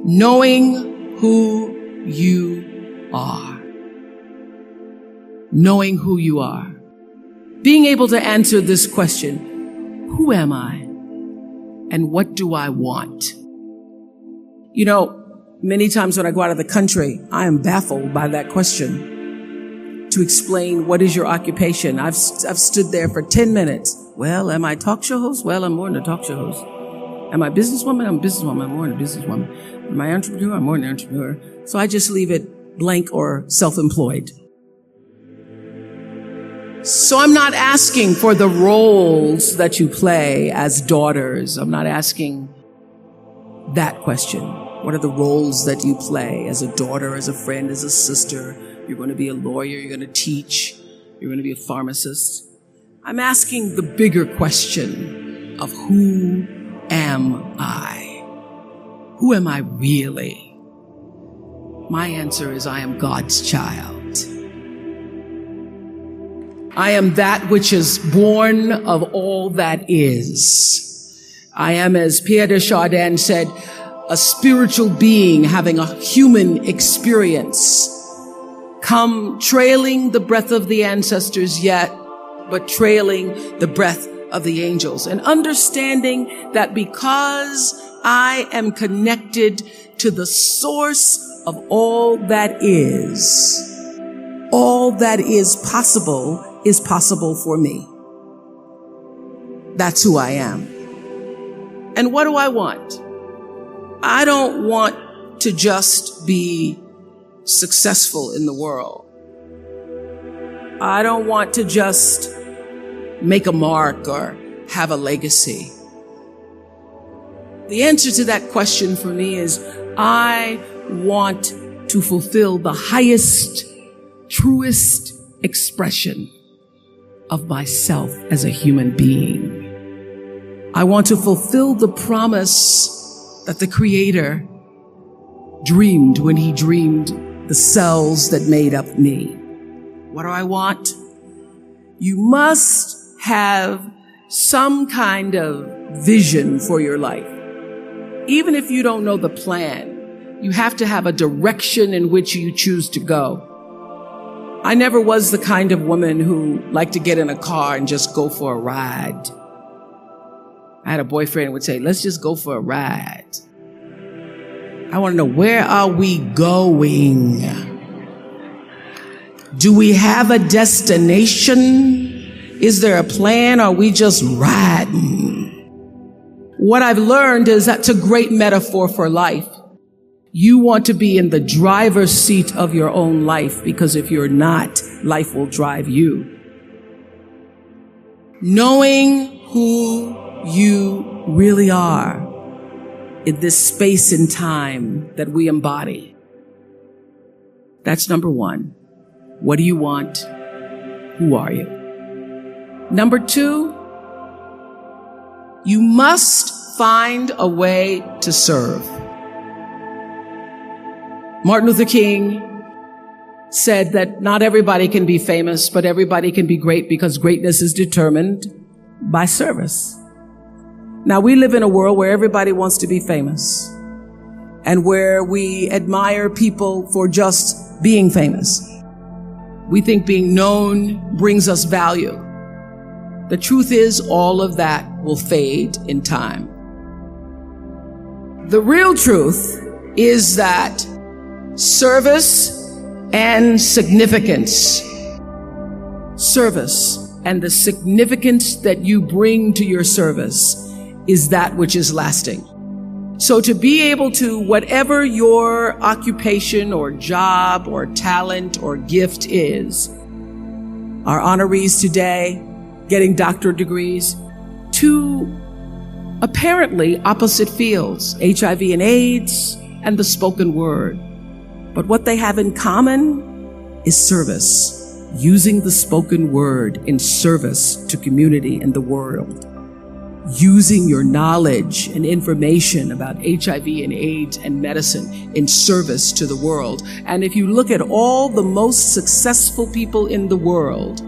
Knowing who you are. Knowing who you are. Being able to answer this question, who am I? And what do I want? You know, many times when I go out of the country, I am baffled by that question. To explain what is your occupation. I've stood there for 10 minutes. Well, am I a talk show host? Well, I'm more than a talk show host. Am I a businesswoman? I'm a businesswoman. I'm more than a businesswoman. Am I an entrepreneur? I'm more than an entrepreneur. So I just leave it blank or self-employed. So I'm not asking for the roles that you play as daughters. I'm not asking that question. What are the roles that you play as a daughter, as a friend, as a sister? You're going to be a lawyer. You're going to teach. You're going to be a pharmacist. I'm asking the bigger question of who am I? Who am I really? My answer is I am God's child. I am that which is born of all that is. I am, as Pierre de Chardin said, a spiritual being having a human experience. Come trailing the breath of the ancestors yet, but trailing the breath of the angels. And understanding that because I am connected to the source of all that is possible for me. That's who I am. And what do I want? I don't want to just be successful in the world. I don't want to just make a mark or have a legacy. The answer to that question for me is I want to fulfill the highest, truest expression of myself as a human being. I want to fulfill the promise that the Creator dreamed when He dreamed the cells that made up me. What do I want? You must have some kind of vision for your life. Even if you don't know the plan, you have to have a direction in which you choose to go. I never was the kind of woman who liked to get in a car and just go for a ride. I had a boyfriend who would say, let's just go for a ride. I want to know, where are we going? Do we have a destination? Is there a plan? Or are we just riding? What I've learned is that's a great metaphor for life. You want to be in the driver's seat of your own life, because if you're not, life will drive you. Knowing who you really are in this space and time that we embody. That's number one. What do you want? Who are you? Number two, you must find a way to serve. Martin Luther King said that not everybody can be famous, but everybody can be great, because greatness is determined by service. Now, we live in a world where everybody wants to be famous and where we admire people for just being famous. We think being known brings us value. The truth is, all of that will fade in time. The real truth is that service and significance, service and the significance that you bring to your service is that which is lasting. So to be able to, whatever your occupation or job or talent or gift is, our honorees today getting doctorate degrees, to apparently opposite fields, HIV and AIDS and the spoken word. But what they have in common is service, using the spoken word in service to community and the world. Using your knowledge and information about HIV and AIDS and medicine in service to the world. And if you look at all the most successful people in the world,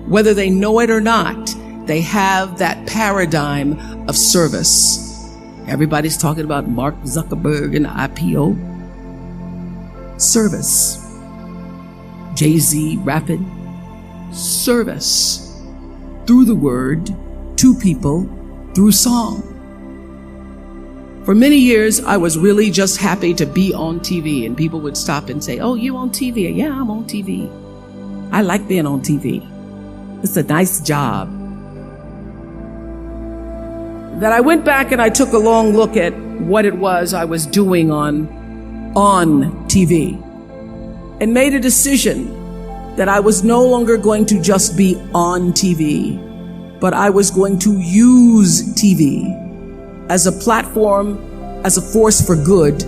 whether they know it or not, they have that paradigm of service. Everybody's talking about Mark Zuckerberg and the IPO. Service. Jay-Z rapping. Service. Through the word, to people, through song. For many years, I was really just happy to be on TV, and people would stop and say, "Oh, you on TV?" "Yeah, I'm on TV. I like being on TV. It's a nice job." That I went back and I took a long look at what it was I was doing on TV and made a decision that I was no longer going to just be on TV, but I was going to use TV as a platform, as a force for good,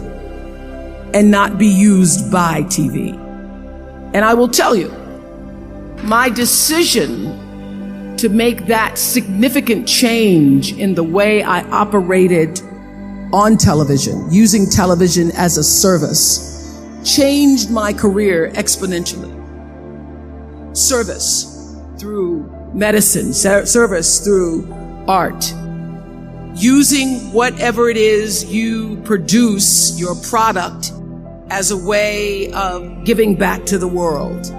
and not be used by TV. And I will tell you, my decision to make that significant change in the way I operated on television, using television as a service, changed my career exponentially. Service through medicine, service through art, using whatever it is you produce, your product, as a way of giving back to the world.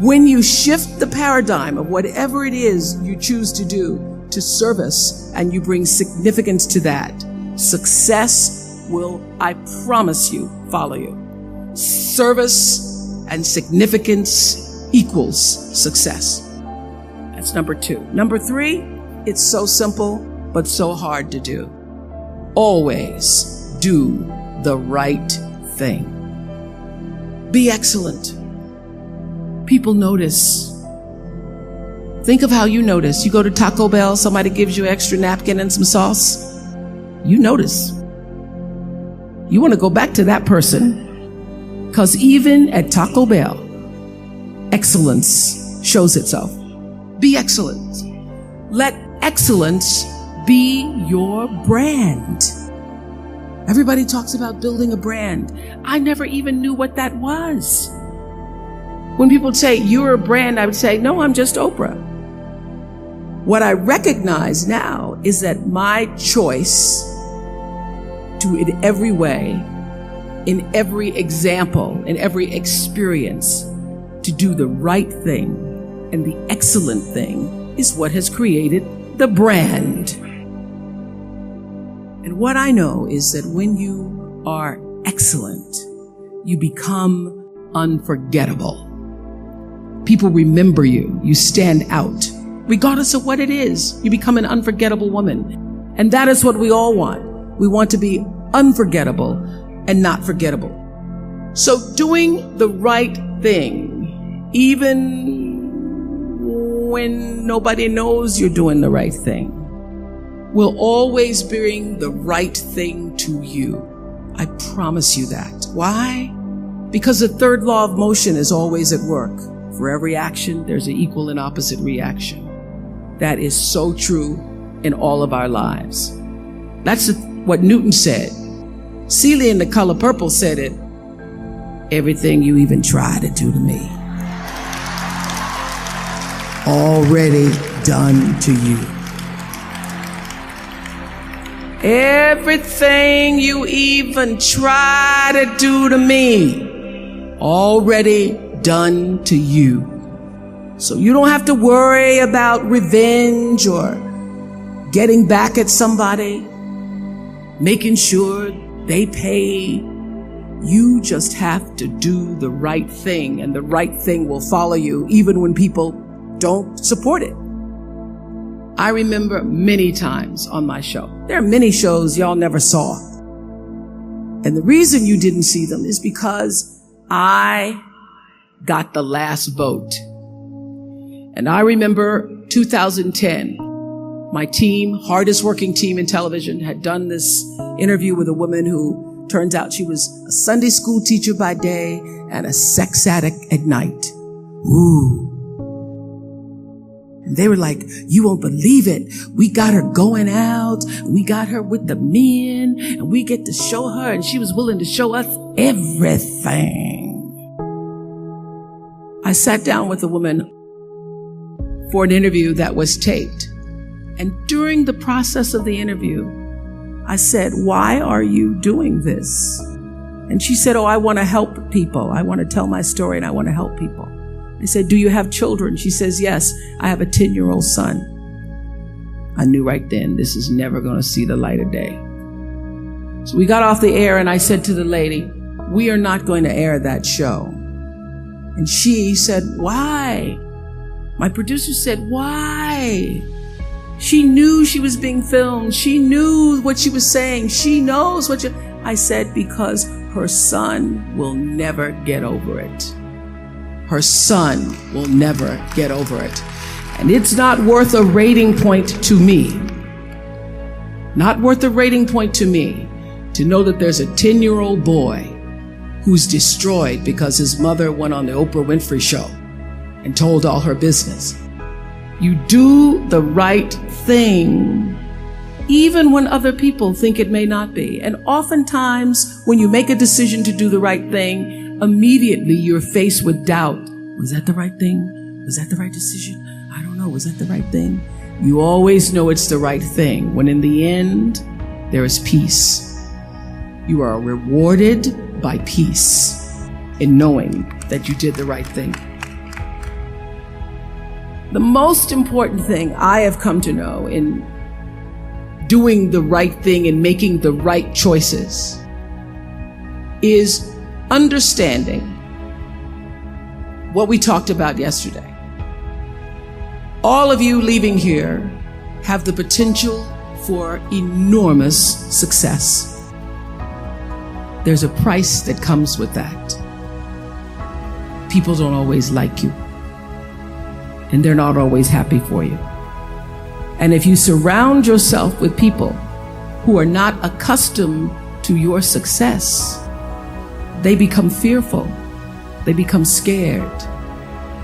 When you shift the paradigm of whatever it is you choose to do to service, and you bring significance to that, success will, I promise you, follow you. Service and significance equals success. That's number 2. Number 3, it's so simple, but so hard to do. Always do the right thing. Be excellent. People notice. Think of how you notice. You go to Taco Bell, somebody gives you an extra napkin and some sauce. You notice. You want to go back to that person. Because even at Taco Bell, excellence shows itself. Be excellent. Let excellence be your brand. Everybody talks about building a brand. I never even knew what that was. When people say, "You're a brand," I would say, "No, I'm just Oprah." What I recognize now is that my choice to, in every way, in every example, in every experience, to do the right thing and the excellent thing is what has created the brand. And what I know is that when you are excellent, you become unforgettable. People remember you. You stand out. Regardless of what it is, you become an unforgettable woman. And that is what we all want. We want to be unforgettable and not forgettable. So doing the right thing, even when nobody knows you're doing the right thing, will always bring the right thing to you. I promise you that. Why? Because the third law of motion is always at work. For every action, there's an equal and opposite reaction. That is so true in all of our lives. That's what Newton said. Celia in The Color Purple said it. Everything you even try to do to me, already done to you. Everything you even try to do to me, already done to you. So you don't have to worry about revenge or getting back at somebody, making sure they pay. You just have to do the right thing, and the right thing will follow you even when people don't support it. I remember many times on my show. There are many shows y'all never saw. And the reason you didn't see them is because I got the last vote. And I remember 2010, my team, hardest working team in television, had done this interview with a woman who turns out she was a Sunday school teacher by day and a sex addict at night. Ooh. And they were like, "You won't believe it. We got her going out. We got her with the men, and we get to show her." And she was willing to show us everything. I sat down with a woman for an interview that was taped. And during the process of the interview, I said, why are you doing this? And she said, oh, I want to help people. I want to tell my story and I want to help people. I said, do you have children? She says, yes, I have a 10-year-old son. I knew right then this is never going to see the light of day. So we got off the air and I said to the lady, we are not going to air that show. And she said, why? My producer said, why? She knew she was being filmed. She knew what she was saying. She knows what I said, because her son will never get over it. Her son will never get over it. And it's not worth a rating point to me. Not worth a rating point to me to know that there's a 10-year-old boy who's destroyed because his mother went on the Oprah Winfrey Show and told all her business. You do the right thing even when other people think it may not be. And oftentimes when you make a decision to do the right thing, immediately you're faced with doubt. Was that the right thing? Was that the right decision? I don't know. Was that the right thing? You always know it's the right thing when in the end there is peace. You are rewarded by peace in knowing that you did the right thing. The most important thing I have come to know in doing the right thing and making the right choices is understanding what we talked about yesterday. All of you leaving here have the potential for enormous success. There's a price that comes with that. People don't always like you, and they're not always happy for you. And if you surround yourself with people who are not accustomed to your success, they become fearful. They become scared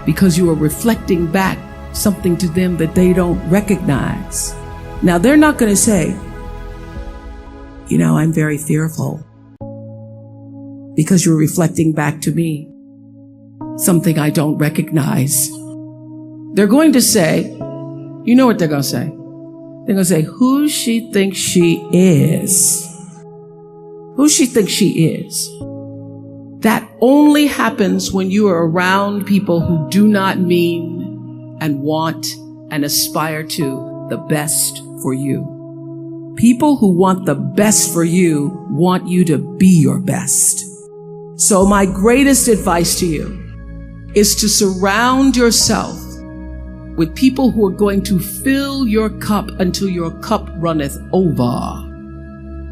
because you are reflecting back something to them that they don't recognize. Now, they're not going to say, you know, I'm very fearful, because you're reflecting back to me something I don't recognize. They're going to say, you know what they're going to say? They're going to say, who she thinks she is. Who she thinks she is. That only happens when you are around people who do not mean and want and aspire to the best for you. People who want the best for you want you to be your best. So my greatest advice to you is to surround yourself with people who are going to fill your cup until your cup runneth over.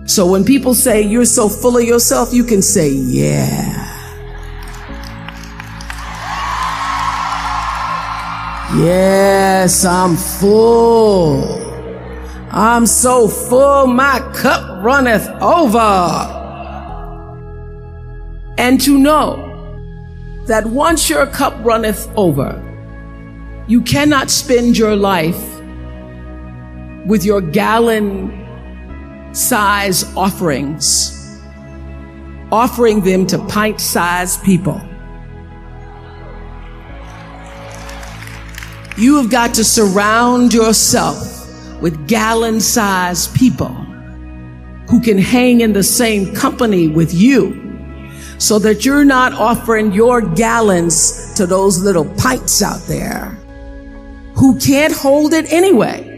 So when people say you're so full of yourself, you can say, yeah. Yes, I'm full. I'm so full, my cup runneth over. And to know that once your cup runneth over, you cannot spend your life with your gallon-size offerings, offering them to pint-sized people. You have got to surround yourself with gallon-sized people who can hang in the same company with you, so that you're not offering your gallons to those little pints out there who can't hold it anyway.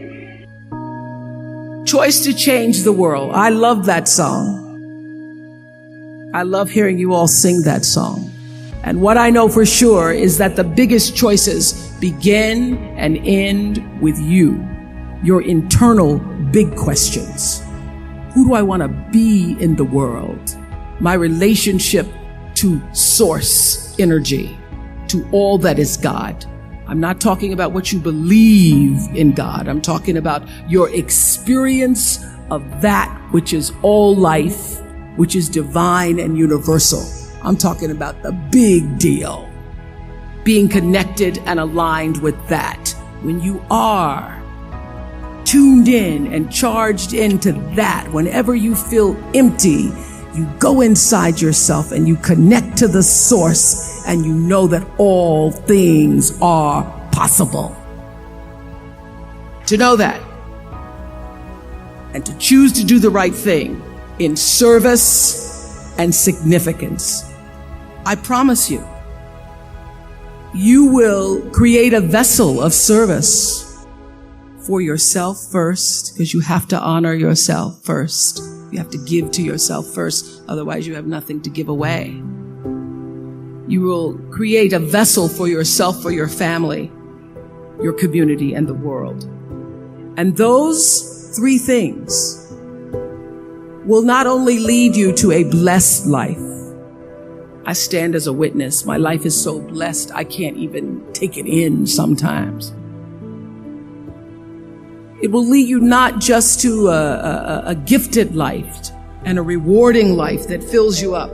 Choice to Change the World. I love that song. I love hearing you all sing that song. And what I know for sure is that the biggest choices begin and end with you, your internal big questions. Who do I want to be in the world? My relationship to source energy, to all that is God. I'm not talking about what you believe in God. I'm talking about your experience of that which is all life, which is divine and universal. I'm talking about the big deal. Being connected and aligned with that. When you are tuned in and charged into that, whenever you feel empty, you go inside yourself and you connect to the source, and you know that all things are possible. To know that and to choose to do the right thing in service and significance. I promise you, you will create a vessel of service for yourself first, because you have to honor yourself first. You have to give to yourself first, otherwise you have nothing to give away. You will create a vessel for yourself, for your family, your community, and the world. And those three things will not only lead you to a blessed life. I stand as a witness. My life is so blessed, I can't even take it in sometimes. It will lead you not just to a gifted life and a rewarding life that fills you up,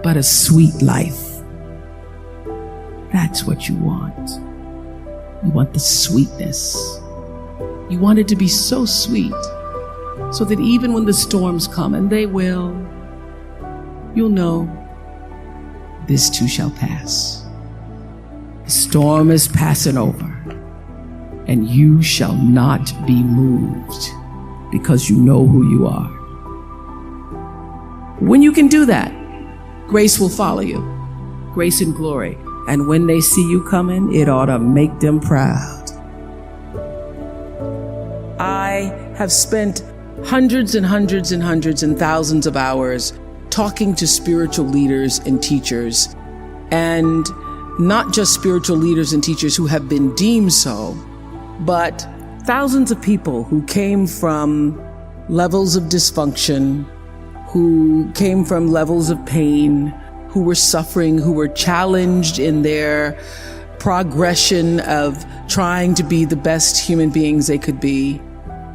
but a sweet life. That's what you want. You want the sweetness. You want it to be so sweet, so that even when the storms come, and they will, you'll know this too shall pass. The storm is passing over, and you shall not be moved, because you know who you are. When you can do that, grace will follow you, grace and glory. And when they see you coming, it ought to make them proud. I have spent hundreds and hundreds and hundreds and thousands of hours talking to spiritual leaders and teachers, and not just spiritual leaders and teachers who have been deemed so, but thousands of people who came from levels of dysfunction, who came from levels of pain, who were suffering, who were challenged in their progression of trying to be the best human beings they could be.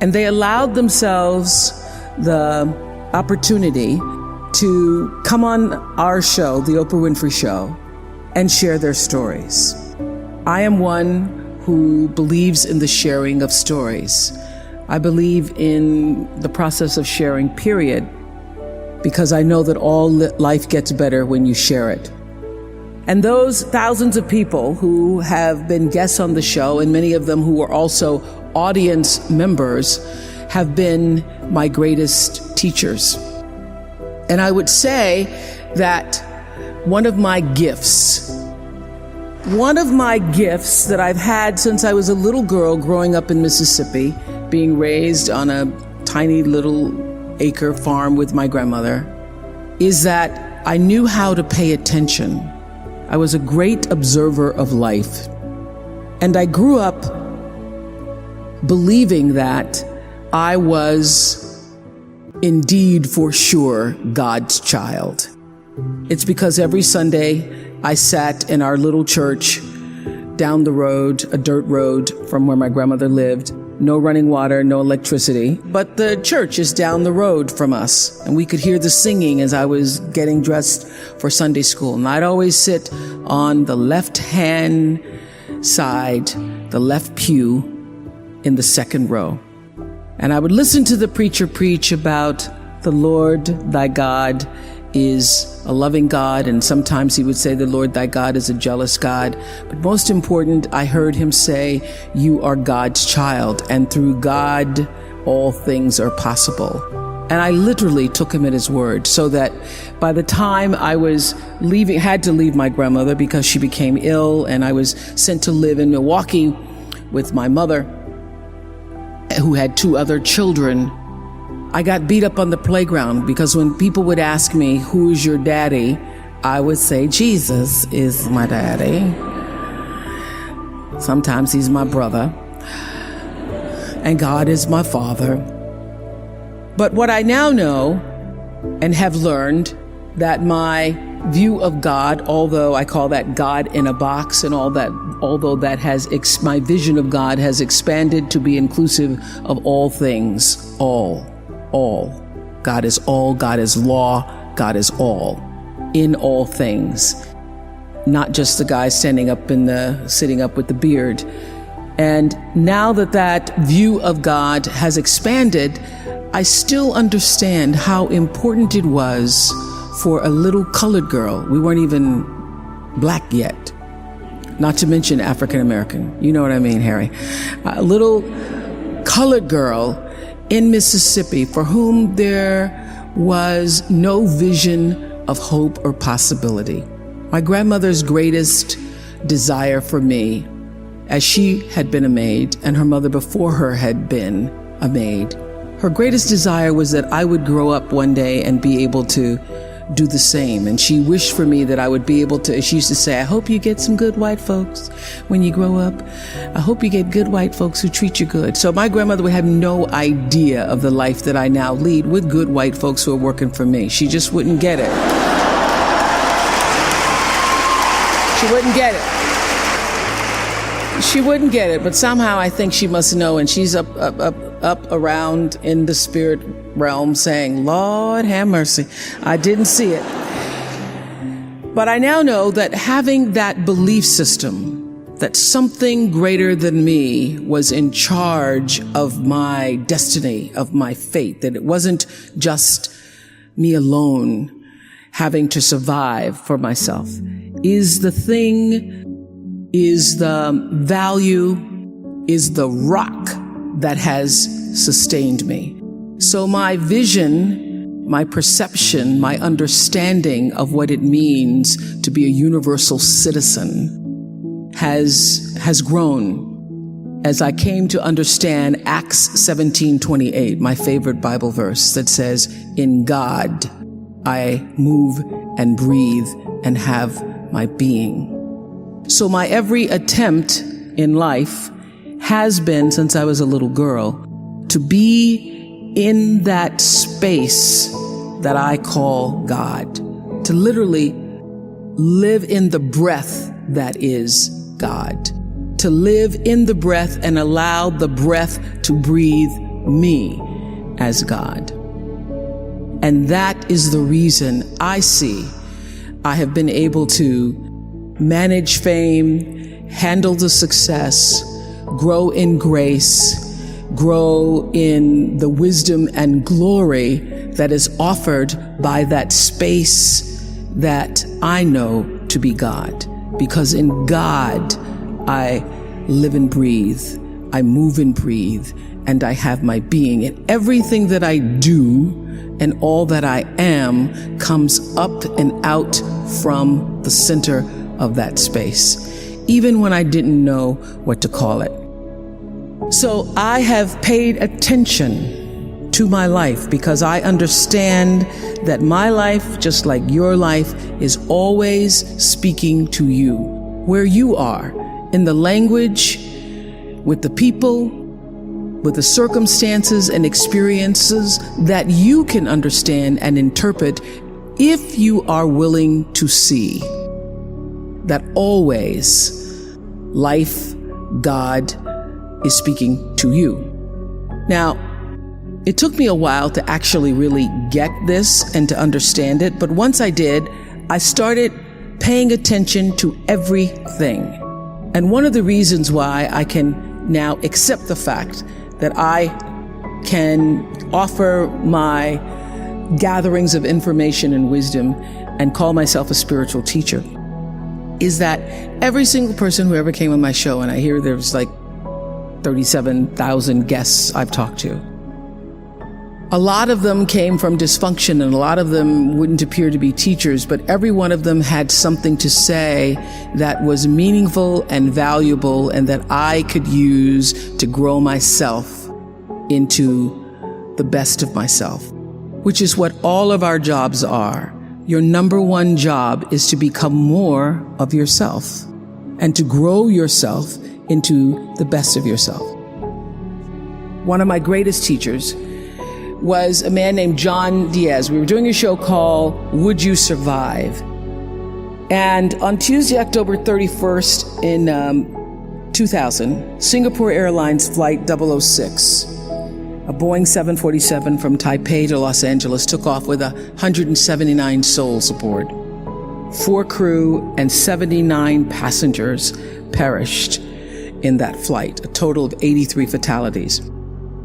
And they allowed themselves the opportunity to come on our show, the Oprah Winfrey Show, and share their stories. I am one who believes in the sharing of stories. I believe in the process of sharing, period, because I know that all life gets better when you share it. And those thousands of people who have been guests on the show, and many of them who are also audience members, have been my greatest teachers. And I would say that one of my gifts that I've had since I was a little girl growing up in Mississippi, being raised on a tiny little acre farm with my grandmother, is that I knew how to pay attention. I was a great observer of life. And I grew up believing that I was indeed for sure God's child. It's because every Sunday I sat in our little church down the road, a dirt road from where my grandmother lived. No running water, no electricity, but the church is down the road from us, and we could hear the singing as I was getting dressed for Sunday school. And I'd always sit on the left-hand side, the left pew, in the second row. And I would listen to the preacher preach about the Lord thy God is a loving God, and sometimes he would say the Lord thy God is a jealous God. But most important, I heard him say, you are God's child, and through God all things are possible. And I literally took him at his word, so that by the time I was had to leave my grandmother because she became ill, and I was sent to live in Milwaukee with my mother, who had two other children, I got beat up on the playground because when people would ask me, who is your daddy? I would say, Jesus is my daddy. Sometimes he's my brother. And God is my father. But what I now know and have learned, that my view of God, although I call that God in a box and all that, although that has, my vision of God has expanded to be inclusive of all things, all. God is all, God is law, God is all, in all things. Not just the guy sitting up with the beard. And now that view of God has expanded, I still understand how important it was for a little colored girl. We weren't even black yet, not to mention African American. You know what I mean, Harry? A little colored girl in Mississippi for whom there was no vision of hope or possibility. My grandmother's greatest desire for me, as she had been a maid and her mother before her had been a maid, her greatest desire was that I would grow up one day and be able to do the same. And she wished for me that I would be able to, she used to say, I hope you get some good white folks when you grow up. I hope you get good white folks who treat you good. So my grandmother would have no idea of the life that I now lead with good white folks who are working for me. She just wouldn't get it. She wouldn't get it. She wouldn't get it, but somehow I think she must know, and she's up around in the spirit realm saying, Lord have mercy, I didn't see it. But I now know that having that belief system, that something greater than me was in charge of my destiny, of my fate, that it wasn't just me alone having to survive for myself, is the thing, is the value, is the rock that has sustained me. So my vision, my perception, my understanding of what it means to be a universal citizen has grown as I came to understand Acts 17:28, my favorite Bible verse that says, in God I move and breathe and have my being. So my every attempt in life has been, since I was a little girl, to be in that space that I call God, to literally live in the breath that is God, to live in the breath and allow the breath to breathe me as God. And that is the reason I see I have been able to manage fame, handle the success, grow in grace, grow in the wisdom and glory that is offered by that space that I know to be God. Because in God, I live and breathe, I move and breathe, and I have my being. And everything that I do and all that I am comes up and out from the center of that space, even when I didn't know what to call it. So I have paid attention to my life because I understand that my life, just like your life, is always speaking to you, where you are, in the language, with the people, with the circumstances and experiences that you can understand and interpret if you are willing to see that always life, God, is speaking to you. Now, it took me a while to actually really get this and to understand it, but once I did, I started paying attention to everything. And one of the reasons why I can now accept the fact that I can offer my gatherings of information and wisdom and call myself a spiritual teacher is that every single person who ever came on my show, and I hear there's like 37,000 guests I've talked to, a lot of them came from dysfunction and a lot of them wouldn't appear to be teachers, but every one of them had something to say that was meaningful and valuable and that I could use to grow myself into the best of myself, which is what all of our jobs are. Your number one job is to become more of yourself and to grow yourself into the best of yourself. One of my greatest teachers was a man named John Diaz. We were doing a show called Would You Survive? And on Tuesday, October 31st in 2000, Singapore Airlines Flight 006, a Boeing 747 from Taipei to Los Angeles, took off with 179 souls aboard. 4 crew and 79 passengers perished in that flight, a total of 83 fatalities.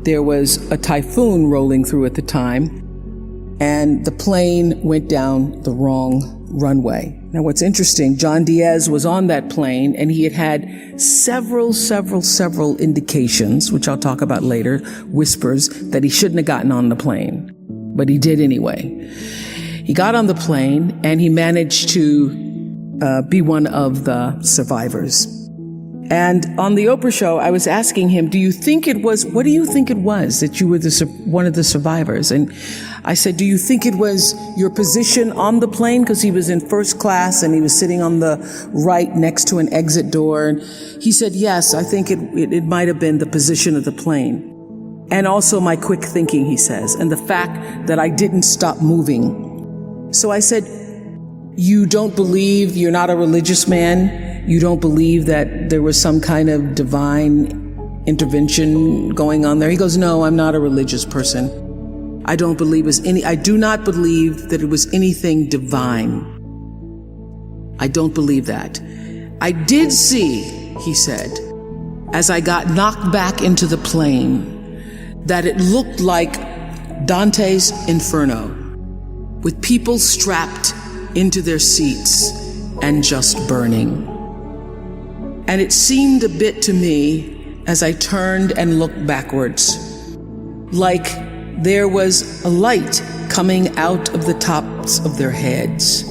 There was a typhoon rolling through at the time, and the plane went down the wrong runway. Now, what's interesting, John Diaz was on that plane, and he had several indications, which I'll talk about later, whispers, that he shouldn't have gotten on the plane. But he did anyway. He got on the plane, and he managed to be one of the survivors. And on the Oprah Show, I was asking him, what do you think it was that you were one of the survivors? And I said, do you think it was your position on the plane? Because he was in first class and he was sitting on the right next to an exit door. And he said, yes, I think it might have been the position of the plane. And also my quick thinking, he says, and the fact that I didn't stop moving. So I said, you don't believe, you're not a religious man? You don't believe that there was some kind of divine intervention going on there? He goes, no, I'm not a religious person. I do not believe that it was anything divine. I don't believe that. I did see, he said, as I got knocked back into the plane, that it looked like Dante's Inferno, with people strapped into their seats and just burning. And it seemed a bit to me, as I turned and looked backwards, like there was a light coming out of the tops of their heads.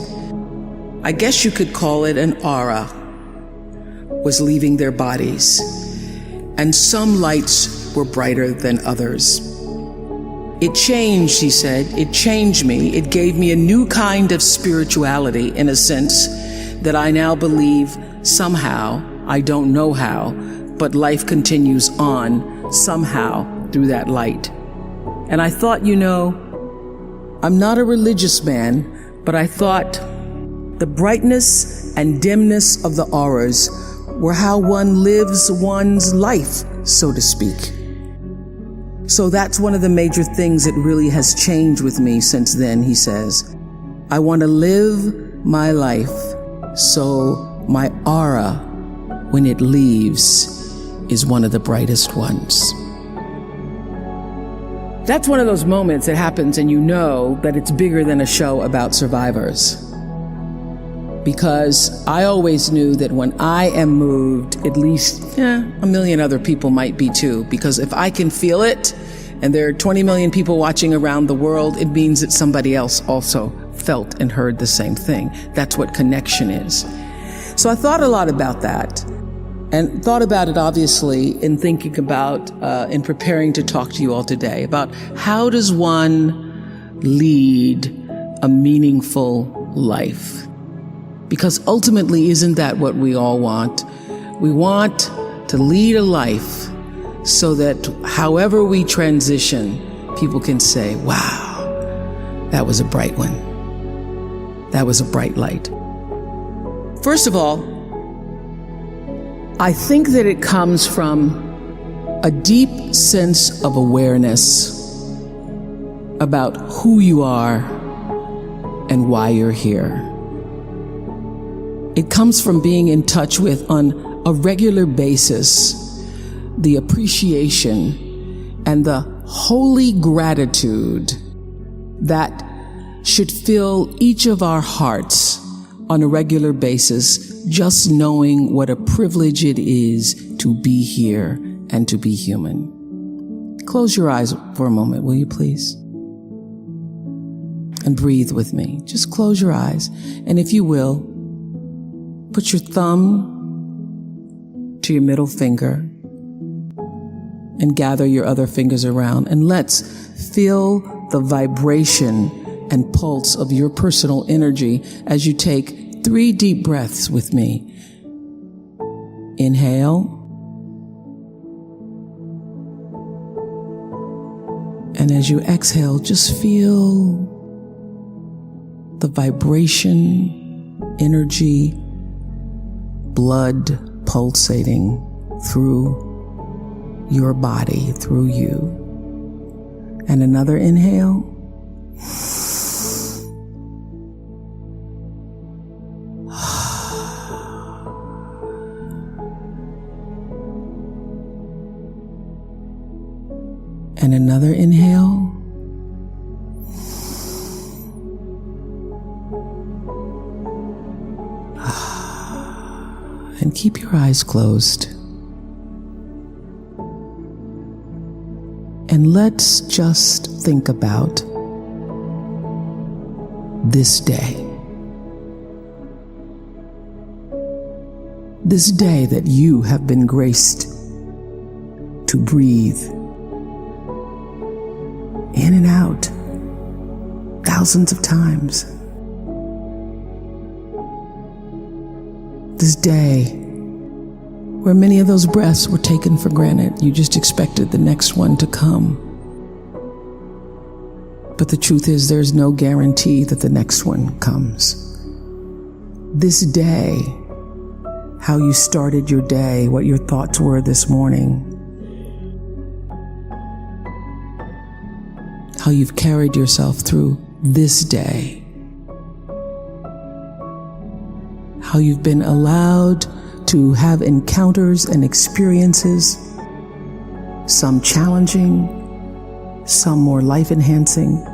I guess you could call it an aura, was leaving their bodies. And some lights were brighter than others. It changed, he said, it changed me. It gave me a new kind of spirituality, in a sense, that I now believe somehow, I don't know how, but life continues on somehow through that light. And I thought, I'm not a religious man, but I thought the brightness and dimness of the auras were how one lives one's life, so to speak. So that's one of the major things that really has changed with me since then, he says. I want to live my life so my aura, when it leaves, is one of the brightest ones. That's one of those moments that happens and you know that it's bigger than a show about survivors. Because I always knew that when I am moved, at least a million other people might be too. Because if I can feel it, and there are 20 million people watching around the world, it means that somebody else also felt and heard the same thing. That's what connection is. So I thought a lot about that. And thought about it, obviously, in thinking about, in preparing to talk to you all today, about how does one lead a meaningful life? Because ultimately, isn't that what we all want? We want to lead a life so that however we transition, people can say, wow, that was a bright one. That was a bright light. First of all, I think that it comes from a deep sense of awareness about who you are and why you're here. It comes from being in touch with, on a regular basis, the appreciation and the holy gratitude that should fill each of our hearts on a regular basis, just knowing what a privilege it is to be here and to be human. Close your eyes for a moment, will you please? And breathe with me. Just close your eyes. And if you will, put your thumb to your middle finger and gather your other fingers around. And let's feel the vibration and pulse of your personal energy as you take 3 deep breaths with me. Inhale. And as you exhale, just feel the vibration, energy, blood pulsating through your body, through you. And another inhale. And another inhale. and keep your eyes closed. And let's just think about this day. This day that you have been graced to breathe in and out thousands of times. This day where many of those breaths were taken for granted. You just expected the next one to come. But the truth is, there's no guarantee that the next one comes. This day, how you started your day, what your thoughts were this morning, how you've carried yourself through this day, how you've been allowed to have encounters and experiences, some challenging, some more life-enhancing,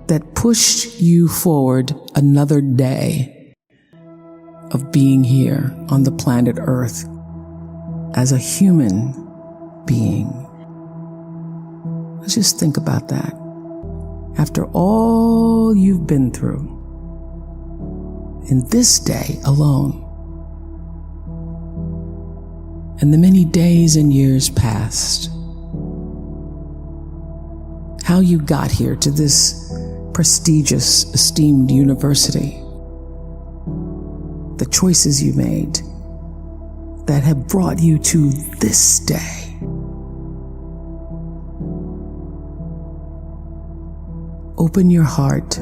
that pushed you forward another day of being here on the planet Earth as a human being. Let's just think about that. After all you've been through, in this day alone, and the many days and years past, how you got here to this prestigious, esteemed university, the choices you made that have brought you to this day. Open your heart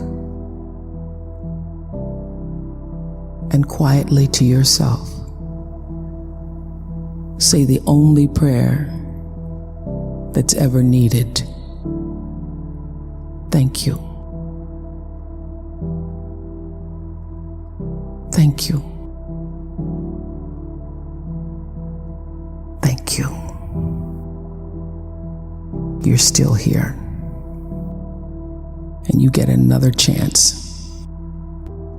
and quietly to yourself say the only prayer that's ever needed. Thank you. Thank you. Thank you. You're still here. And you get another chance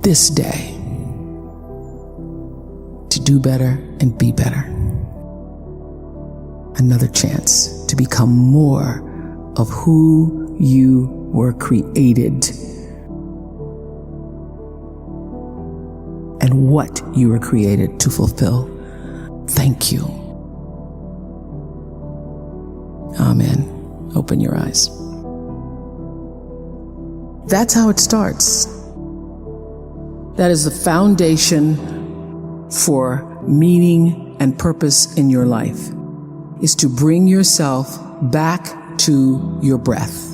this day to do better and be better. Another chance to become more of who you were created and what you were created to fulfill. Thank you. Amen. Open your eyes. That's how it starts. That is the foundation for meaning and purpose in your life, is to bring yourself back to your breath.